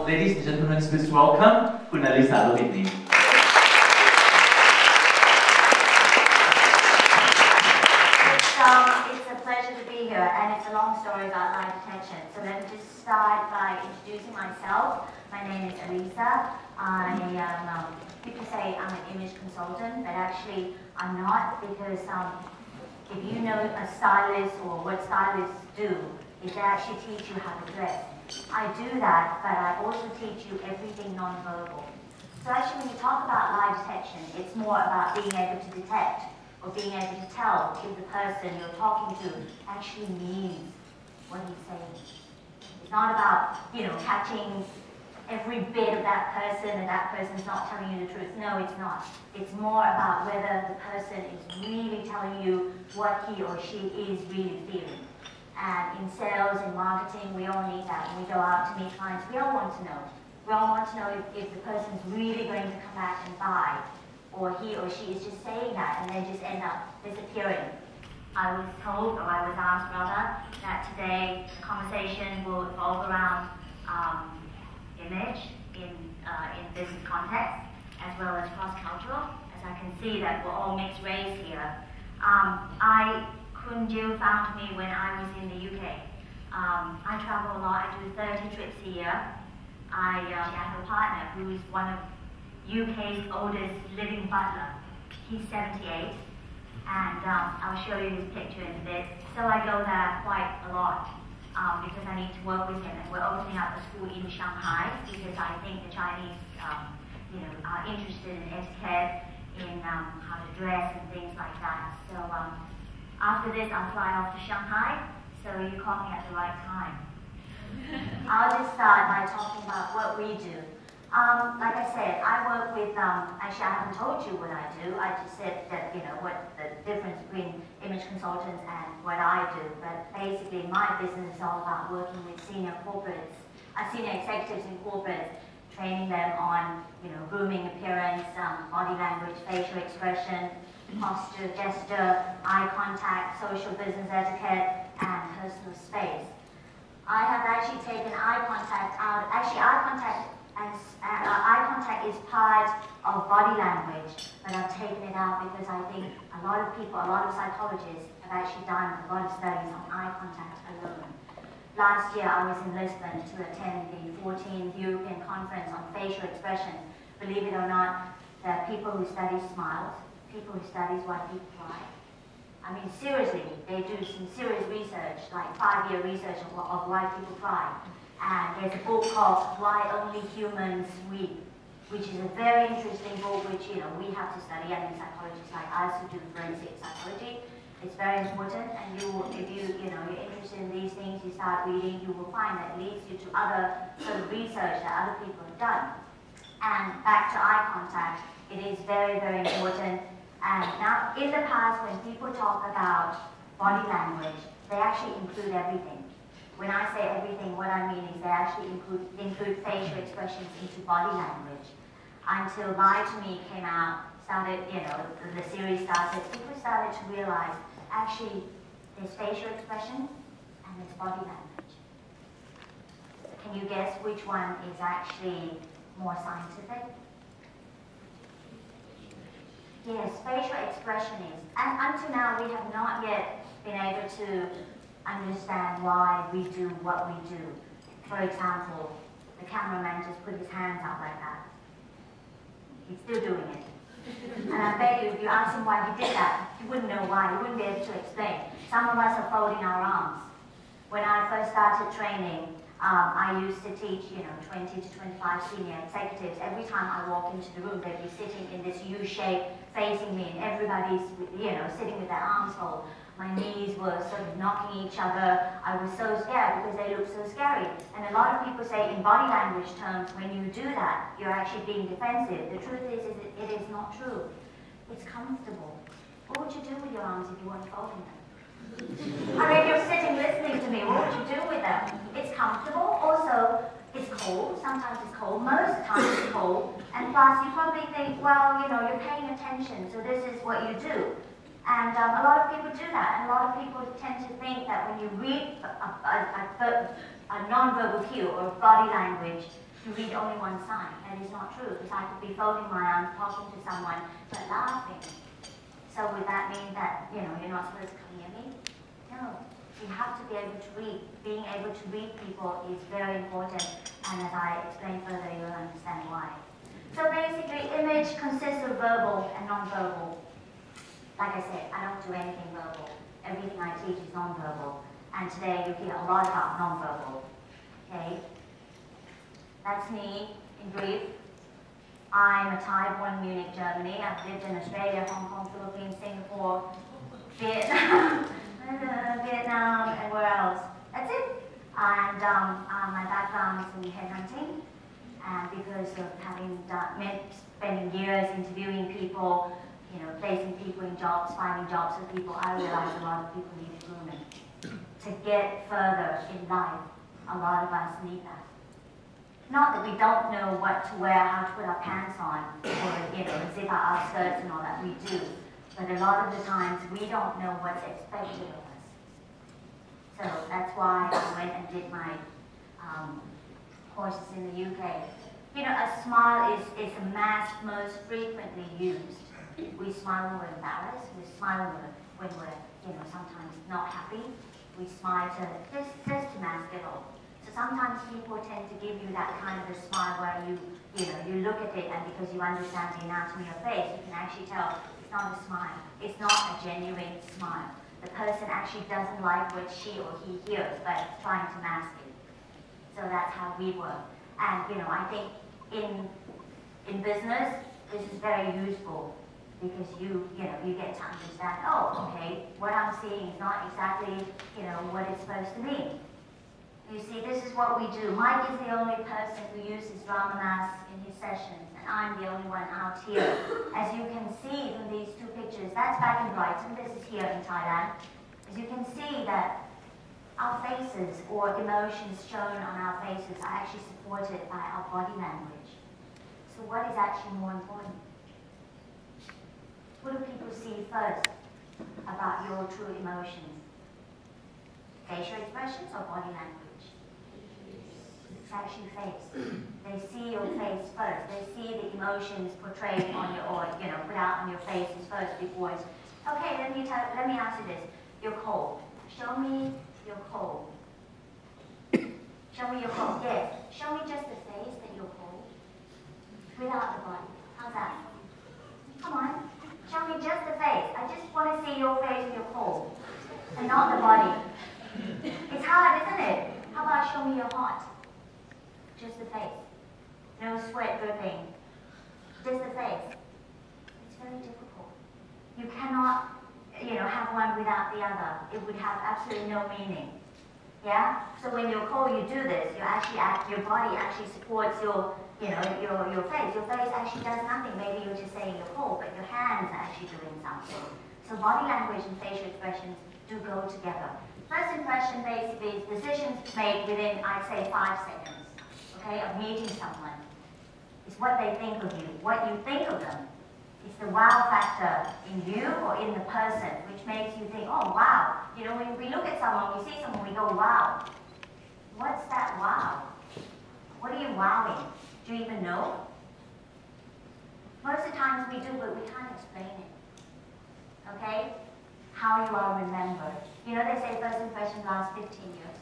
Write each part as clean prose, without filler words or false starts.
ladies and gentlemen, please welcome Kun Alisa Lohitni. It's a pleasure to be here, and it's a long story about lie detection. So let me just start by introducing myself. My name is Alisa. I am, people say I'm an image consultant, but actually I'm not, because if you know a stylist or what stylists do, is they actually teach you how to dress. I do that, but I also teach you everything non-verbal. So actually when you talk about lie detection, it's more about being able to detect or being able to tell if the person you're talking to actually means what he's saying. It's not about, catching every bit of that person and that person's not telling you the truth. No, it's not. It's more about whether the person is really telling you what he or she is really feeling. And in sales, in marketing, we all need that. When we go out to meet clients, we all want to know. We all want to know if the person's really going to come back and buy, or he or she is just saying that and then just end up disappearing. I was told, or I was asked rather, that today the conversation will revolve around image in business context, as well as cross-cultural, as I can see that we're all mixed race here. Kun Jill found me when I was in the UK. I travel a lot, I do 30 trips a year. I have a partner who is one of UK's oldest living butler. He's 78, and I'll show you his picture in a bit. So I go there quite a lot because I need to work with him, and we're opening up a school in Shanghai because I think the Chinese, are interested in etiquette, in how to dress and things like that. So after this, I'll fly off to Shanghai. So you caught me at the right time. I'll just start by talking about what we do. Like I said, I work with, actually I haven't told you what I do. I just said that, what the difference between image consultants and what I do. But basically my business is all about working with senior corporates, senior executives in corporates, training them on, grooming appearance, body language, facial expression, posture, gesture, eye contact, social business etiquette, and personal space. I have actually taken eye contact out. Actually, eye contact is part of body language, but I've taken it out because I think a lot of people, a lot of psychologists have actually done a lot of studies on eye contact alone. Last year, I was in Lisbon to attend the 14th European Conference on Facial Expression. Believe it or not, there are people who study smiles, people who study why people cry. I mean, seriously, they do some serious research, like 5-year research of why people cry. And there's a book called Why Only Humans Weep, which is a very interesting book which, we have to study. I mean, psychologists like us who do forensic psychology. It's very important, and if you're interested in these things, you start reading, you will find that it leads you to other sort of research that other people have done. And back to eye contact, it is very, very important. And now, in the past, when people talk about body language, they actually include everything. When I say everything, what I mean is they actually include facial expressions into body language. Until Lie to Me came out, the series started, people started to realize, actually, there's facial expression and there's body language. Can you guess which one is actually more scientific? Yes, facial expression is. And until now, we have not yet been able to understand why we do what we do. For example, the cameraman just put his hands out like that. He's still doing it. And I bet you, if you ask him why he did that, he wouldn't know why, he wouldn't be able to explain. Some of us are folding our arms. When I first started training, I used to teach, 20 to 25 senior executives. Every time I walk into the room, they'd be sitting in this U shape facing me, and everybody's, sitting with their arms folded. My knees were sort of knocking each other. I was so scared because they looked so scary. And a lot of people say in body language terms, when you do that, you're actually being defensive. The truth is it is not true. It's comfortable. What would you do with your arms if you weren't folding them? I mean, you're sitting listening to me. What would you do with them? It's comfortable. Also, it's cold. Sometimes it's cold. Most of the time it's cold. And plus, you probably think, well, you're paying attention, so this is what you do. And a lot of people do that. And a lot of people tend to think that when you read a non-verbal cue or body language, to read only one side. That is not true, because I could be folding my arms, talking to someone, but laughing. So would that mean that, you're not supposed to come near me? No. You have to be able to read. Being able to read people is very important, and as I explain further, you'll understand why. So basically, image consists of verbal and non-verbal. Like I said, I don't do anything verbal. Everything I teach is non-verbal. And today you hear a lot about non-verbal. Okay? That's me in brief. I'm a Thai born in Munich, Germany. I've lived in Australia, Hong Kong, Philippines, Singapore, Vietnam, and where else? That's it. And my background is in headhunting. And because of having spending years interviewing people, placing people in jobs, finding jobs for people, I realized a lot of people need grooming. To get further in life, a lot of us need that. Not that we don't know what to wear, how to put our pants on, or zip out our skirts and all that, we do. But a lot of the times, we don't know what's expected of us. So that's why I went and did my courses in the UK. A smile is a mask most frequently used. We smile when we're embarrassed. We smile when we're, sometimes not happy. We smile just to mask it all. So sometimes people tend to give you that kind of a smile where you look at it, and because you understand the anatomy of face, you can actually tell it's not a smile. It's not a genuine smile. The person actually doesn't like what she or he hears, but it's trying to mask it. So that's how we work. And I think in business, this is very useful because you get to understand, oh, okay, what I'm seeing is not exactly, what it's supposed to mean. You see, this is what we do. Mike is the only person who uses drama masks in his sessions, and I'm the only one out here. As you can see from these two pictures, that's back in Brighton, this is here in Thailand. As you can see that our faces or emotions shown on our faces are actually supported by our body language. So what is actually more important? What do people see first about your true emotions? Facial expressions or body language? It's actually face. They see your face first. They see the emotions portrayed on your, or put out on your faces first before it's, okay, let me ask you this. You're cold. Show me your cold. Show me your cold. Yes. Show me just the face that you're cold. Without the body. How's that? Come on. Show me just the face. I just want to see your face and your cold. And not the body. It's hard, isn't it? How about show me your heart? Just the face. No sweat dripping. Just the face. It's very difficult. You cannot, have one without the other. It would have absolutely no meaning. Yeah? So when you're cold, you do this. Your body actually supports your face. Your face actually does nothing. Maybe you're just saying you're cold, but your hands are actually doing something. So body language and facial expressions do go together. First impression basically is decisions made within, I'd say, 5 seconds, okay, of meeting someone. It's what they think of you, what you think of them. It's the wow factor in you or in the person, which makes you think, oh, wow. When we look at someone, we see someone, we go, wow. What's that wow? What are you wowing? Do you even know? Most of the times we do, but we can't explain it. Okay? How you are remembered. They say first impression lasts 15 years.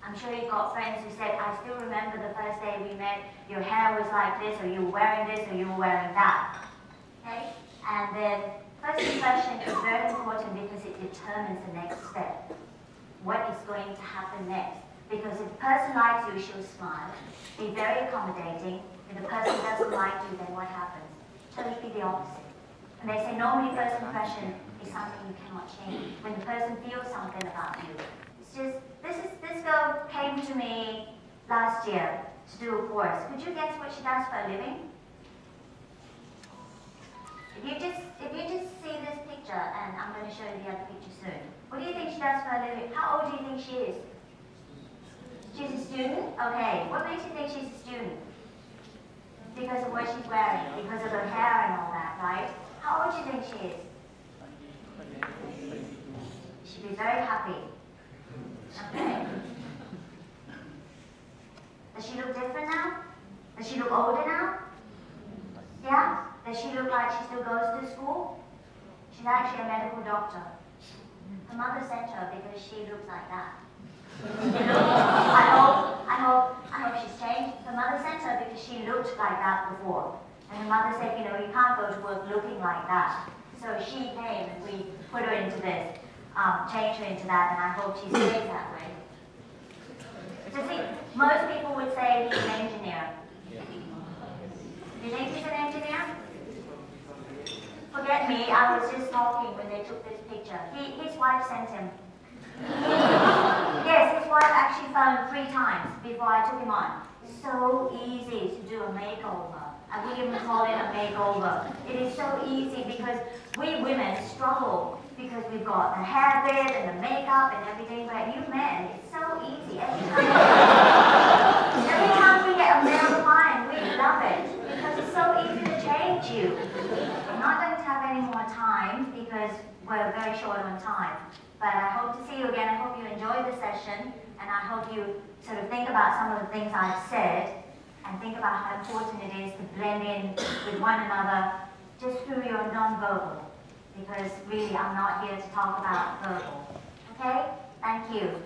I'm sure you've got friends who said, I still remember the first day we met, your hair was like this, or you were wearing this, or you were wearing that. Okay? And then first impression is very important because it determines the next step. What is going to happen next? Because if the person likes you, she'll smile, be very accommodating. If the person doesn't like you, then what happens? Totally the opposite. And they say normally first impression is something you cannot change. When the person feels something about you. It's just, this girl came to me last year to do a course. Could you guess what she does for a living? If you just see this picture, and I'm going to show you the other picture soon. What do you think she does for a living? How old do you think she is? She's a student? Okay. What makes you think she's a student? Because of what she's wearing, because of her hair and all that, right? How old do you think she is? She'd be very happy. Okay. Does she look different now? Does she look older now? Yeah? Does she look like she still goes to school? She's actually a medical doctor. Her mother sent her because she looks like that. I hope she's changed. Her mother sent her because she looked like that before. And her mother said, you know, you can't go to work looking like that. So she came and we put her into this, changed her into that, and I hope she stays that way. So see, most people would say he's an engineer. Do you think he's an engineer? Forget me, I was just talking when they took this picture. His wife sent him. Yes, his wife actually phoned 3 times before I took him on. So easy to do a makeover. And we even call it a makeover. It is so easy because we women struggle because we've got the hair bit and the makeup and everything, but you men, it's so easy. Every time we get a male client, we love it because it's so easy to change you. I'm not going to have any more time because we're very short on time. But I hope to see you again. I hope you enjoyed the session, and I hope you sort of think about some of the things I've said, and think about how important it is to blend in with one another just through your non-verbal, because really I'm not here to talk about verbal. Okay? Thank you.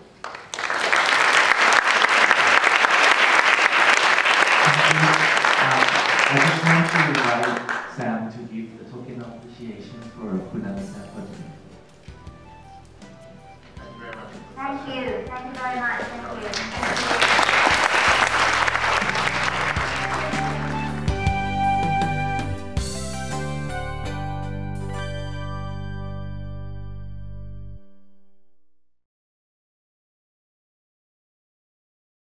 I just want to invite Sam to give the token of appreciation for Kunal-san for today. Thank you very much. Thank you very much. Thank you.